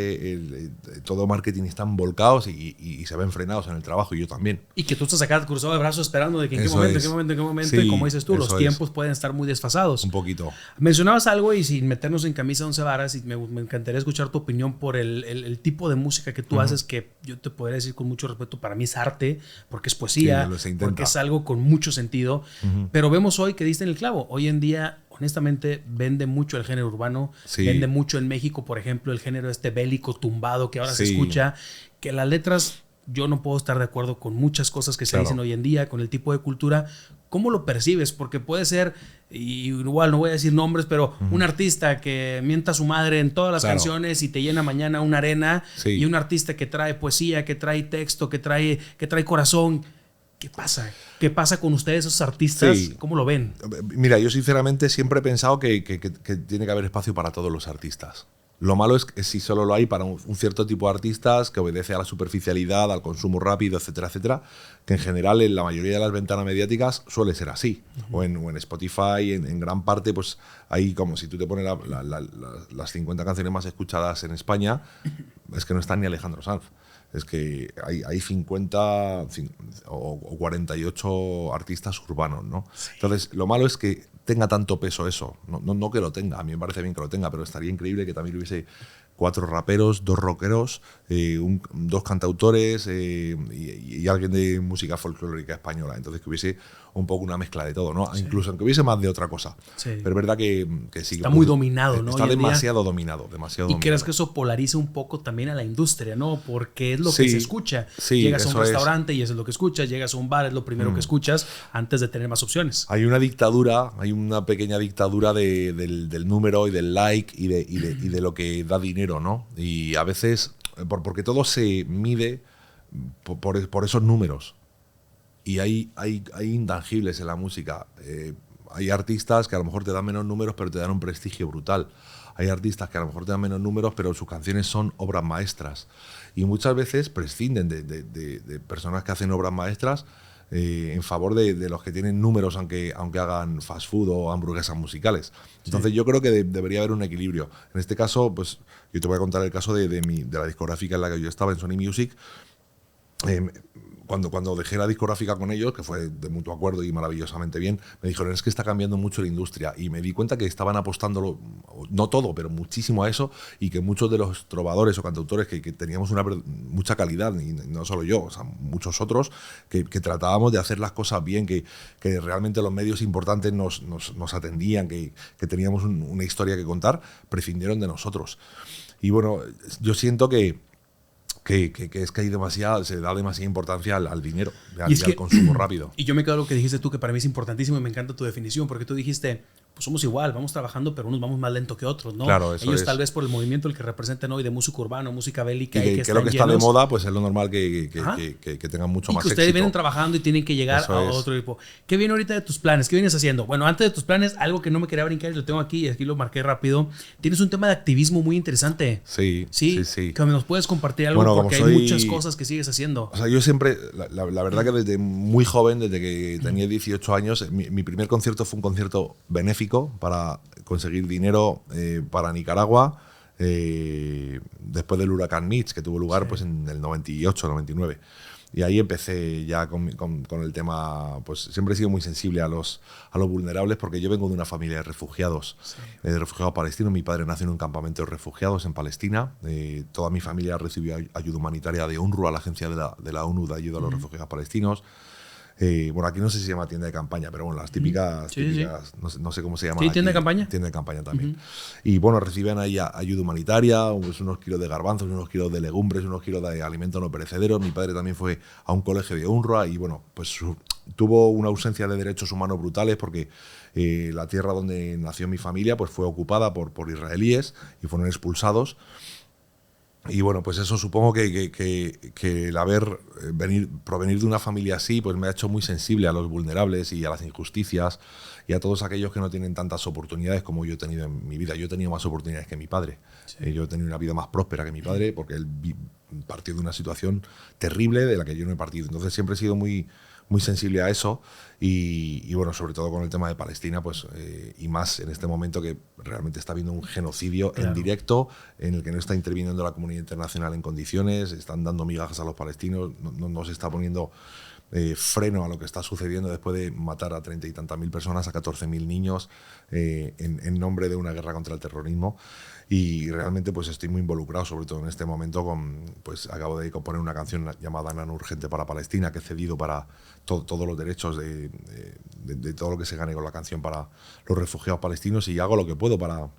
todo marketing están volcados y se ven frenados en el trabajo, y yo también. Y que tú estás acá cruzado de brazos esperando de que en qué momento, sí, y como dices tú, los tiempos pueden estar muy desfasados. Un poquito. Mencionabas algo, y sin meternos en camisa de once varas, y me encantaría escuchar tu opinión por el tipo de música que tú haces, que yo te podría decir con mucho respeto, para mí es arte, porque es poesía, porque es algo con mucho sentido. Pero vemos hoy que diste en el clavo. Hoy en día, honestamente, vende mucho el género urbano, vende mucho en México, por ejemplo, el género bélico tumbado que ahora se escucha, que las letras, yo no puedo estar de acuerdo con muchas cosas que se dicen hoy en día, con el tipo de cultura. ¿Cómo lo percibes? Porque puede ser, y igual no voy a decir nombres, pero un artista que mienta a su madre en todas las canciones y te llena mañana una arena, y un artista que trae poesía, que trae texto, que trae corazón. ¿Qué pasa? ¿Qué pasa con ustedes, esos artistas? ¿Cómo lo ven? Mira, yo sinceramente siempre he pensado que tiene que haber espacio para todos los artistas. Lo malo es que si solo lo hay para un cierto tipo de artistas que obedece a la superficialidad, al consumo rápido, etcétera, etcétera, que en general en la mayoría de las ventanas mediáticas suele ser así. O en Spotify, en gran parte, pues ahí como si tú te pones las 50 canciones más escuchadas en España, es que no están ni Alejandro Sanz. Es que hay 50 o 48 artistas urbanos, ¿no? Sí. Entonces, lo malo es que tenga tanto peso eso. No que lo tenga, a mí me parece bien que lo tenga, pero estaría increíble que también hubiese 4 raperos, 2 rockeros, 2 cantautores y alguien de música folclórica española. Entonces, que hubiese un poco una mezcla de todo, ¿no? Incluso aunque hubiese más de otra cosa. Pero es verdad que sí. Está muy dominado, ¿no? Está demasiado dominado. ¿Y crees que eso polariza un poco también a la industria, no? Porque es lo que se escucha. Llegas a un restaurante y eso es lo que escuchas. Llegas a un bar, es lo primero que escuchas antes de tener más opciones. Hay una dictadura, hay una pequeña dictadura del número y del like y de lo que da dinero, ¿no? Y a veces, porque todo se mide por esos números. Y hay intangibles en la música. Hay artistas que a lo mejor te dan menos números, pero te dan un prestigio brutal. Hay artistas que a lo mejor te dan menos números, pero sus canciones son obras maestras. Y muchas veces prescinden de personas que hacen obras maestras en favor de los que tienen números, aunque hagan fast food o hamburguesas musicales. Entonces yo creo que debería haber un equilibrio. En este caso, pues yo te voy a contar el caso de la discográfica en la que yo estaba, en Sony Music. Cuando dejé la discográfica con ellos, que fue de mutuo acuerdo y maravillosamente bien, me dijeron, es que está cambiando mucho la industria. Y me di cuenta que estaban apostando, no todo, pero muchísimo a eso, y que muchos de los trovadores o cantautores que teníamos mucha calidad, y no solo yo, o sea, muchos otros, que tratábamos de hacer las cosas bien, que realmente los medios importantes nos atendían, que teníamos una historia que contar, prescindieron de nosotros. Y bueno, yo siento que es que hay se da demasiada importancia al dinero y al consumo rápido. Y yo me quedo con lo que dijiste tú, que para mí es importantísimo, y me encanta tu definición, porque tú dijiste, pues somos igual, vamos trabajando, pero unos vamos más lento que otros, ¿no? Claro, eso ellos tal vez por el movimiento el que representan hoy de música urbana, música bélica, y que lo que está de moda, pues es lo normal que tengan mucho más éxito. Y que ustedes vienen trabajando y tienen que llegar a otro tipo. ¿Qué viene ahorita de tus planes? ¿Qué vienes haciendo? Bueno, antes de tus planes, algo que no me quería brincar y lo tengo aquí, y aquí lo marqué rápido. Tienes un tema de activismo muy interesante. Sí. Que nos puedes compartir algo, porque hay muchas cosas que sigues haciendo. O sea, yo siempre, la verdad que desde muy joven, desde que tenía 18 años, mi primer concierto fue un concierto benéfico para conseguir dinero para Nicaragua, después del huracán Mitch, que tuvo lugar pues en el 98, 99. Y ahí empecé ya con el tema, pues siempre he sido muy sensible a los vulnerables, porque yo vengo de una familia de refugiados, de refugiados palestinos. Mi padre nació en un campamento de refugiados en Palestina. Toda mi familia recibió ayuda humanitaria de UNRWA, la agencia de la ONU de ayuda a los refugiados palestinos. Bueno, aquí no sé si se llama tienda de campaña, pero bueno, las típicas, no sé cómo se llama. Sí, aquí. tienda de campaña. Tienda de campaña también. Y bueno, reciben ahí ayuda humanitaria, pues unos kilos de garbanzos, unos kilos de legumbres, unos kilos de alimentos no perecederos. Mi padre también fue a un colegio de UNRWA y bueno, pues tuvo una ausencia de derechos humanos brutales, porque la tierra donde nació mi familia pues fue ocupada por israelíes y fueron expulsados. Y bueno, pues eso supongo que el provenir de una familia así, pues me ha hecho muy sensible a los vulnerables y a las injusticias y a todos aquellos que no tienen tantas oportunidades como yo he tenido en mi vida. Yo he tenido más oportunidades que mi padre. Yo he tenido una vida más próspera que mi padre, porque él partió de una situación terrible de la que yo no he partido. Entonces siempre he sido muy sensible a eso y bueno, sobre todo con el tema de Palestina, pues y más en este momento que realmente está habiendo un genocidio en directo, en el que no está interviniendo la comunidad internacional en condiciones, están dando migajas a los palestinos, no se está poniendo freno a lo que está sucediendo después de matar a 30 y tantas mil personas, a 14.000 niños en nombre de una guerra contra el terrorismo. Y realmente pues estoy muy involucrado, sobre todo en este momento, pues acabo de componer una canción llamada Nano Urgente para Palestina, que he cedido para todos los derechos de todo lo que se gane con la canción para los refugiados palestinos, y hago lo que puedo para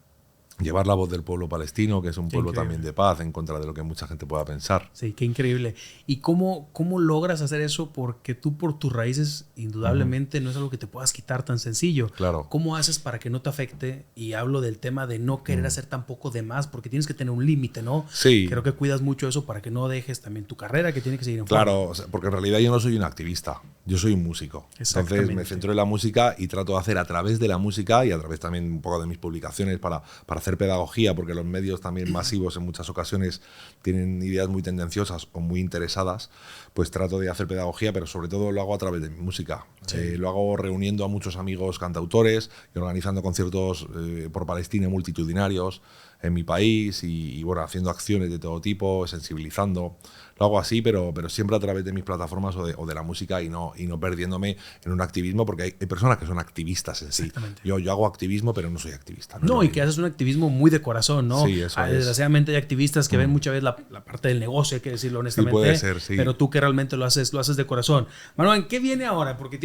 llevar la voz del pueblo palestino, que es un pueblo también de paz, en contra de lo que mucha gente pueda pensar. Sí, qué increíble. ¿Y cómo logras hacer eso? Porque tú, por tus raíces, indudablemente no es algo que te puedas quitar tan sencillo. Claro. ¿Cómo haces para que no te afecte? Y hablo del tema de no querer hacer tampoco de más, porque tienes que tener un límite, ¿no? Sí. Creo que cuidas mucho eso para que no dejes también tu carrera, que tiene que seguir en Claro, forma. o sea, porque en realidad yo no soy un activista, yo soy un músico. Entonces me centro en la música y trato de hacer a través de la música y a través también un poco de mis publicaciones para hacer pedagogía, porque los medios también masivos en muchas ocasiones tienen ideas muy tendenciosas o muy interesadas, pues trato de hacer pedagogía, pero sobre todo lo hago a través de mi música. Lo hago reuniendo a muchos amigos cantautores y organizando conciertos por Palestina multitudinarios en mi país y bueno, haciendo acciones de todo tipo, sensibilizando. Lo hago así, pero siempre a través de mis plataformas o de la música y no perdiéndome en un activismo, porque hay personas que son activistas en sí. Yo hago activismo, pero no soy activista. No, y que haces un activismo muy de corazón, ¿no? Sí, eso es. Desgraciadamente hay activistas que ven muchas veces la parte del negocio, hay que decirlo honestamente. Sí, puede ser, sí. Pero tú que realmente lo haces de corazón. Manuel, ¿qué viene ahora? Porque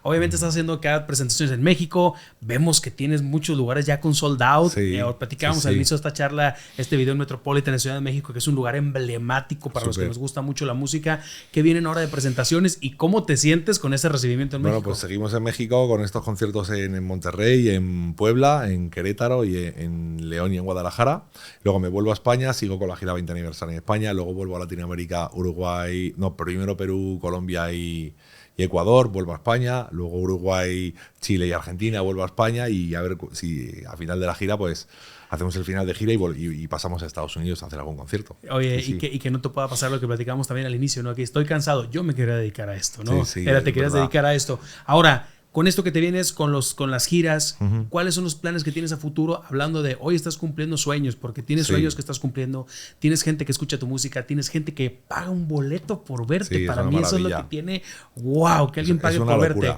obviamente estás haciendo cada presentaciones en México, vemos que tienes muchos lugares ya con sold out. Platicábamos al inicio de esta charla, este video en Metropolitan en Ciudad de México, que es un lugar emblemático para los que nos gusta mucho la música. ¿Qué vienen ahora de presentaciones y cómo te sientes con ese recibimiento en México? Bueno, pues seguimos en México con estos conciertos en Monterrey, en Puebla, en Querétaro y en León y en Guadalajara. Luego me vuelvo a España, sigo con la gira 20 aniversario en España, luego vuelvo a Latinoamérica, Uruguay, primero Perú, Colombia y Ecuador, vuelvo a España, luego Uruguay, Chile y Argentina, vuelvo a España y a ver si a final de la gira pues hacemos el final de gira y pasamos a Estados Unidos a hacer algún concierto. Oye, y que no te pueda pasar lo que platicamos también al inicio, ¿no? Que estoy cansado, yo me quería dedicar a esto, ¿no? Te querías dedicar a esto. Ahora, con esto que te vienes con las giras, ¿cuáles son los planes que tienes a futuro? Hablando de hoy estás cumpliendo sueños, porque tienes sueños que estás cumpliendo, tienes gente que escucha tu música, tienes gente que paga un boleto por verte. Para mí eso es lo que tiene, wow, que alguien pague por verte.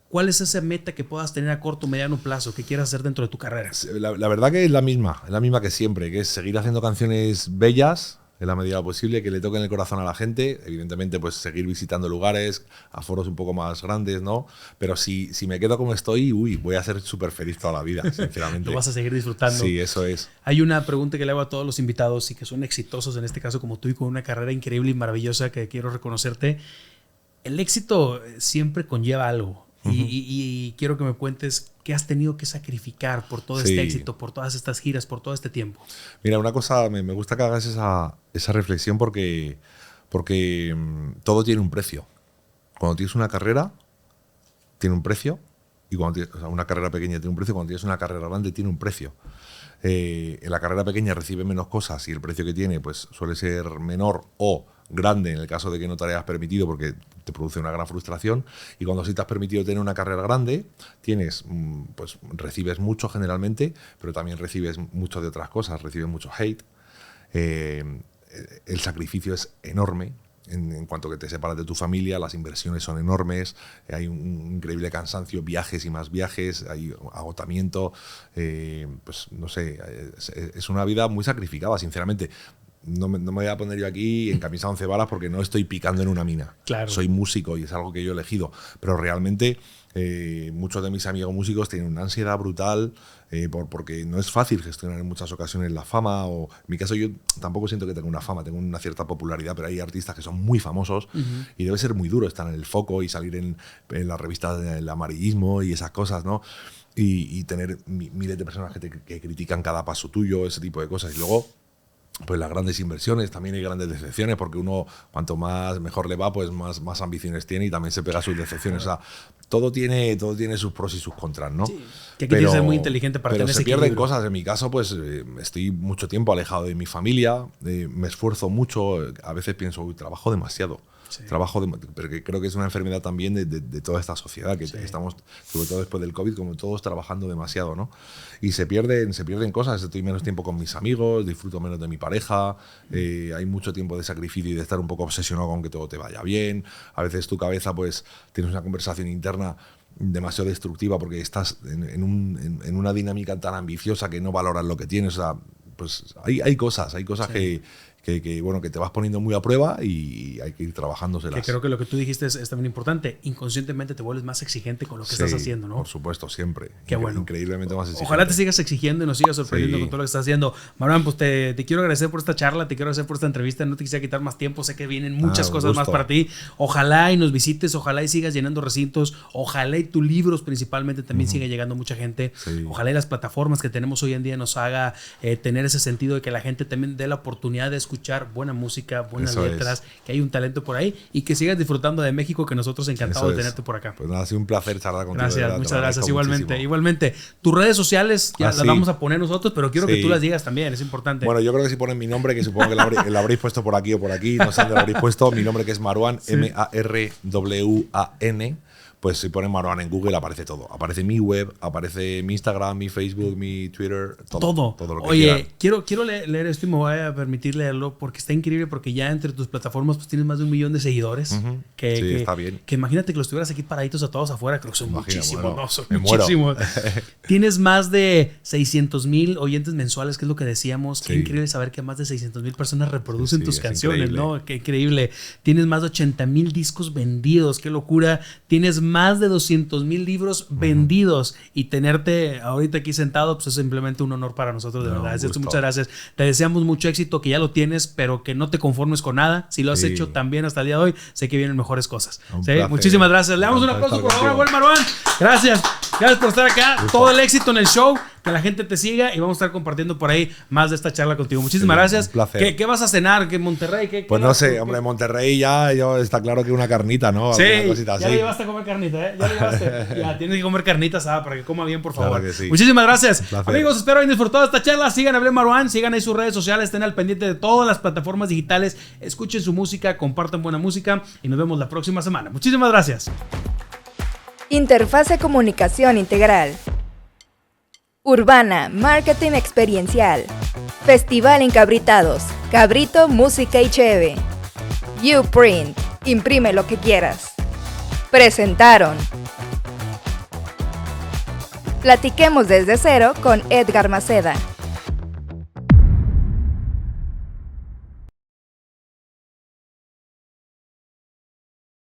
¿Cuál es esa meta que puedas tener a corto o mediano plazo que quieras hacer dentro de tu carrera? La verdad que es la misma que siempre, que es seguir haciendo canciones bellas en la medida posible, que le toquen el corazón a la gente. Evidentemente, pues seguir visitando lugares, a foros un poco más grandes, ¿no? Pero si me quedo como estoy, voy a ser súper feliz toda la vida, sinceramente. Lo vas a seguir disfrutando. Sí, eso es. Hay una pregunta que le hago a todos los invitados y que son exitosos, en este caso como tú, y con una carrera increíble y maravillosa que quiero reconocerte. El éxito siempre conlleva algo. Y quiero que me cuentes qué has tenido que sacrificar por todo este éxito, por todas estas giras, por todo este tiempo. Mira, una cosa, me gusta que hagas esa reflexión porque todo tiene un precio. Cuando tienes una carrera, tiene un precio, y cuando una carrera pequeña tiene un precio, cuando tienes una carrera grande tiene un precio. En la carrera pequeña recibe menos cosas y el precio que tiene pues suele ser menor o grande en el caso de que no te hayas permitido, porque te produce una gran frustración. Y cuando sí te has permitido tener una carrera grande, pues recibes mucho generalmente, pero también recibes mucho de otras cosas, recibes mucho hate. El sacrificio es enorme, en cuanto que te separas de tu familia, las inversiones son enormes, hay un increíble cansancio, viajes y más viajes, hay agotamiento, pues no sé, es una vida muy sacrificada, sinceramente. No me voy a poner yo aquí en camisa 11 varas porque no estoy picando en una mina. Claro. Soy músico y es algo que yo he elegido, pero realmente muchos de mis amigos músicos tienen una ansiedad brutal porque no es fácil gestionar en muchas ocasiones la fama, o en mi caso yo tampoco siento que tenga una fama, tengo una cierta popularidad, pero hay artistas que son muy famosos y debe ser muy duro estar en el foco y salir en las revistas del amarillismo y esas cosas, ¿no? Y tener miles de personas que critican cada paso tuyo, ese tipo de cosas. Y luego pues las grandes inversiones, también hay grandes decepciones, porque uno cuanto más mejor le va, pues más ambiciones tiene y también se pega sus decepciones. O sea, todo tiene sus pros y sus contras, ¿no? Sí. Que aquí tienes que ser muy inteligente para tener ese equilibrio. Pero se pierden equilibrio. cosas. En mi caso, pues estoy mucho tiempo alejado de mi familia, me esfuerzo mucho, a veces pienso, uy, trabajo demasiado. Sí. Porque creo que es una enfermedad también de toda esta sociedad, que estamos, sobre todo después del COVID, como todos trabajando demasiado, ¿no? Y se pierden cosas, estoy menos tiempo con mis amigos, disfruto menos de mi pareja, hay mucho tiempo de sacrificio y de estar un poco obsesionado con que todo te vaya bien. A veces tu cabeza, pues, tienes una conversación interna demasiado destructiva porque estás en una dinámica tan ambiciosa que no valoras lo que tienes. O sea, pues hay cosas que bueno, que te vas poniendo muy a prueba y hay que ir trabajándoselas. Que creo que lo que tú dijiste es también importante. Inconscientemente te vuelves más exigente con lo que estás haciendo, ¿no? Por supuesto, siempre. Qué bueno. Increíblemente más exigente. Ojalá te sigas exigiendo y nos sigas sorprendiendo con todo lo que estás haciendo. Marwan, pues te quiero agradecer por esta charla, te quiero agradecer por esta entrevista. No te quisiera quitar más tiempo, sé que vienen muchas cosas más para ti. Ojalá y nos visites, ojalá y sigas llenando recintos, ojalá y tus libros principalmente también siga llegando mucha gente. Sí. Ojalá y las plataformas que tenemos hoy en día nos haga tener ese sentido de que la gente también dé la oportunidad de escuchar buena música, buenas letras, que hay un talento por ahí y que sigas disfrutando de México, que nosotros encantados de tenerte por acá. Pues nada, ha sido un placer charlar contigo. Gracias, muchas gracias. Igualmente. Tus redes sociales ya las vamos a poner nosotros, pero quiero que tú las digas también, es importante. Bueno, yo creo que si ponen mi nombre, que supongo que lo habréis puesto por aquí o por aquí, no sé dónde lo habréis puesto, mi nombre que es Marwan, Marwan, pues si ponen Marwan en Google aparece todo. Aparece mi web, aparece mi Instagram, mi Facebook, mi Twitter, todo lo que Oye, quiero leer esto y me voy a permitir leerlo porque está increíble, porque ya entre tus plataformas pues tienes más de 1 millón de seguidores. Que está bien. Que imagínate que los tuvieras aquí paraditos a todos afuera, creo que son muchísimos, bueno, ¿no? Son muchísimos. Tienes más de 600,000 oyentes mensuales, que es lo que decíamos. Qué increíble saber que más de 600,000 personas reproducen tus canciones, increíble. ¿No? Qué increíble. Tienes más de 80,000 discos vendidos, qué locura. Tienes más de 200,000 libros vendidos y tenerte ahorita aquí sentado pues es simplemente un honor para nosotros, de verdad. Muchas gracias. Te deseamos mucho éxito, que ya lo tienes, pero que no te conformes con nada. Si lo has hecho también hasta el día de hoy, sé que vienen mejores cosas. Muchísimas gracias. Le damos un aplauso por favor a buen Marwan. Gracias por estar acá. Todo el éxito en el show. Que la gente te siga y vamos a estar compartiendo por ahí más de esta charla contigo. Muchísimas gracias. Un placer. ¿Qué vas a cenar? ¿Qué en Monterrey? Pues no sé, hombre, en Monterrey ya está claro que una carnita, ¿no? Sí, ya le llevaste a comer carnita, ¿eh? Ya le llevaste. Ya, tienes que comer carnitas para que coma bien, por favor. Claro que sí. Muchísimas gracias. Amigos, espero hayan disfrutado esta charla. Sigan a Blen Marwan, sigan ahí sus redes sociales, estén al pendiente de todas las plataformas digitales. Escuchen su música, compartan buena música y nos vemos la próxima semana. Muchísimas gracias. Interfase Comunicación Integral. Urbana, Marketing Experiencial. Festival Encabritados. Cabrito, Música y Cheve. Uprint. Imprime lo que quieras. Presentaron. Platiquemos desde cero con Edgar Maceda.